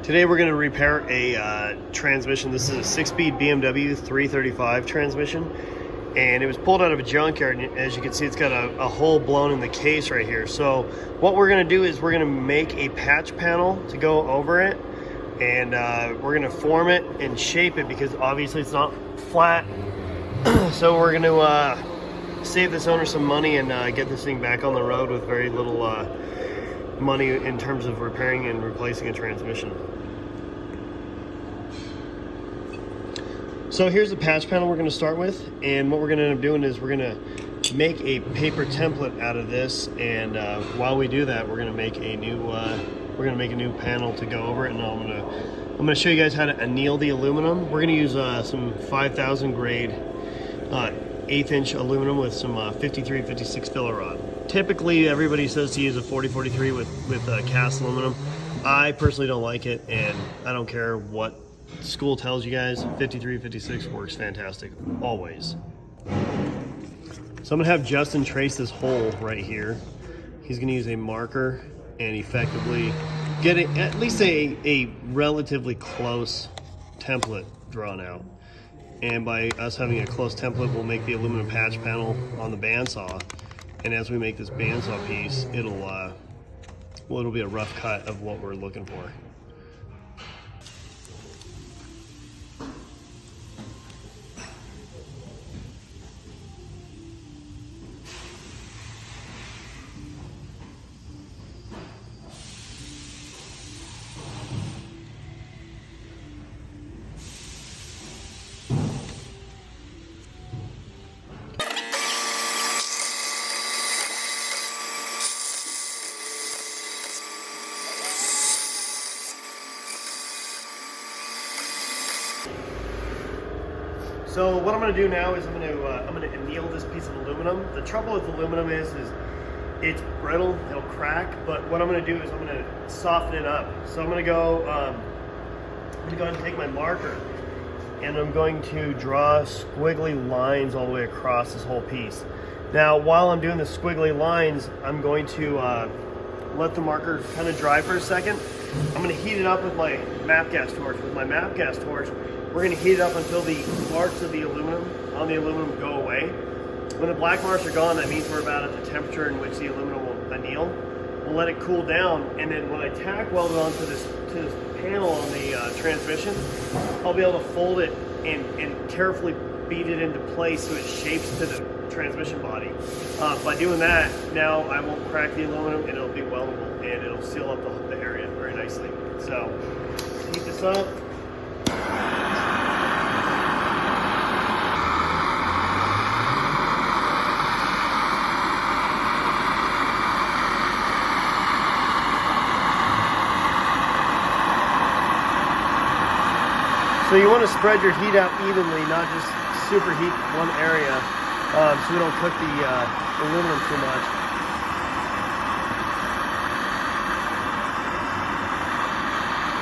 Today we're going to repair a transmission. This is a 6-speed BMW 335 transmission, and it was pulled out of a junkyard, and as you can see it's got a hole blown in the case right here. So what we're going to do is we're going to make a patch panel to go over it, and we're going to form it and shape it because obviously it's not flat. So we're going to save this owner some money and get this thing back on the road with very little money in terms of repairing and replacing a transmission. So here's the patch panel we're going to start with, and what we're going to end up doing is we're going to make a paper template out of this, and while we do that, we're going to make a new panel to go over it, and I'm going to show you guys how to anneal the aluminum. We're going to use some 5000 grade 1/8 inch aluminum with some 53-56 filler rod. Typically everybody says to use a 40-43 with cast aluminum. I personally don't like it, and I don't care what school tells you guys. 53-56 works fantastic always. So I'm gonna have Justin trace this hole right here. He's gonna use a marker and effectively get at least a relatively close template drawn out. And by us having a close template, we'll make the aluminum patch panel on the bandsaw. And as we make this bandsaw piece, it'll be a rough cut of what we're looking for. So what I'm going to do now is I'm going to anneal this piece of aluminum. The trouble with aluminum is it's brittle, it'll crack. But what I'm going to do is I'm going to soften it up. So I'm going to go ahead and take my marker, and I'm going to draw squiggly lines all the way across this whole piece. Now, while I'm doing the squiggly lines, I'm going to let the marker kind of dry for a second. I'm going to heat it up with my MAP gas torch. With my MAP gas torch, we're going to heat it up until the marks of the aluminum on the aluminum go away. When the black marks are gone, that means we're about at the temperature in which the aluminum will anneal. We'll let it cool down, and then when I tack weld it onto this panel on the transmission, I'll be able to fold it and carefully beat it into place so it shapes to the transmission body. By doing that, now I won't crack the aluminum, and it'll be weldable, and it'll seal up the area very nicely. So heat this up. So you want to spread your heat out evenly, not just superheat one area, so we don't cook the aluminum too much.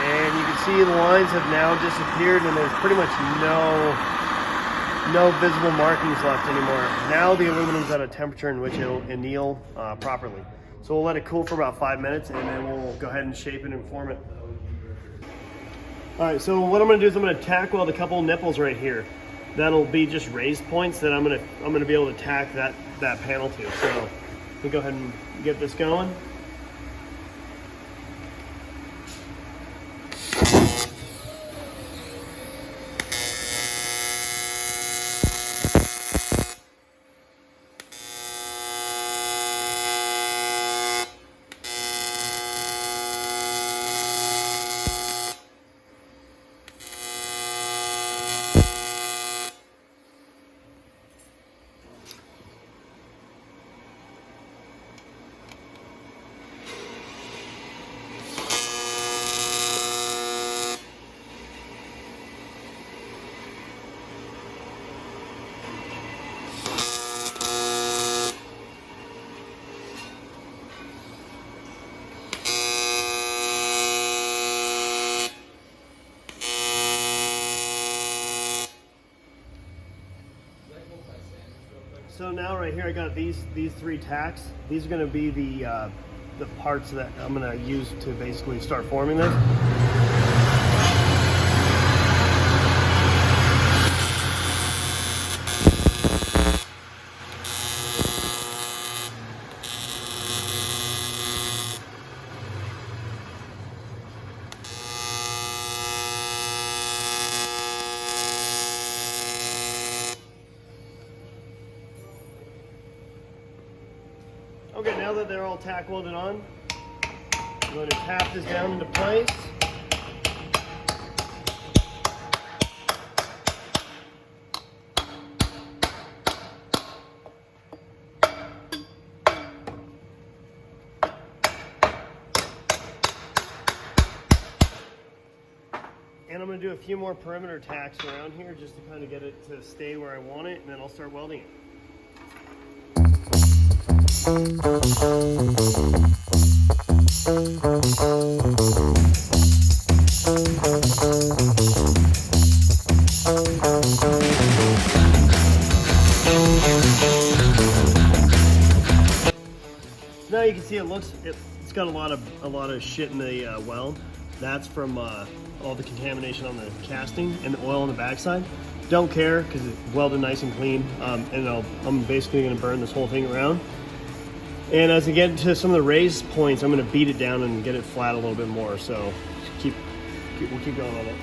And you can see the lines have now disappeared, and there's pretty much no visible markings left anymore. Now the aluminum's at a temperature in which it'll anneal properly. So we'll let it cool for about 5 minutes, and then we'll go ahead and shape it and form it. All right, so what I'm gonna do is I'm gonna tack weld a couple nipples right here. That'll be just raised points that I'm gonna be able to tack that panel to. So we'll go ahead and get this going. So now right here I got these three tacks. These are going to be the parts that I'm going to use to basically start forming this. Okay, now that they're all tack welded on, I'm going to tap this down into place. And I'm going to do a few more perimeter tacks around here just to kind of get it to stay where I want it, and then I'll start welding it. Now you can see it's got a lot of shit in the weld. That's from all the contamination on the casting and the oil on the backside. Don't care because it's welded nice and clean. And I'm basically going to burn this whole thing around. And as I get to some of the raised points, I'm going to beat it down and get it flat a little bit more. So we'll keep going on it.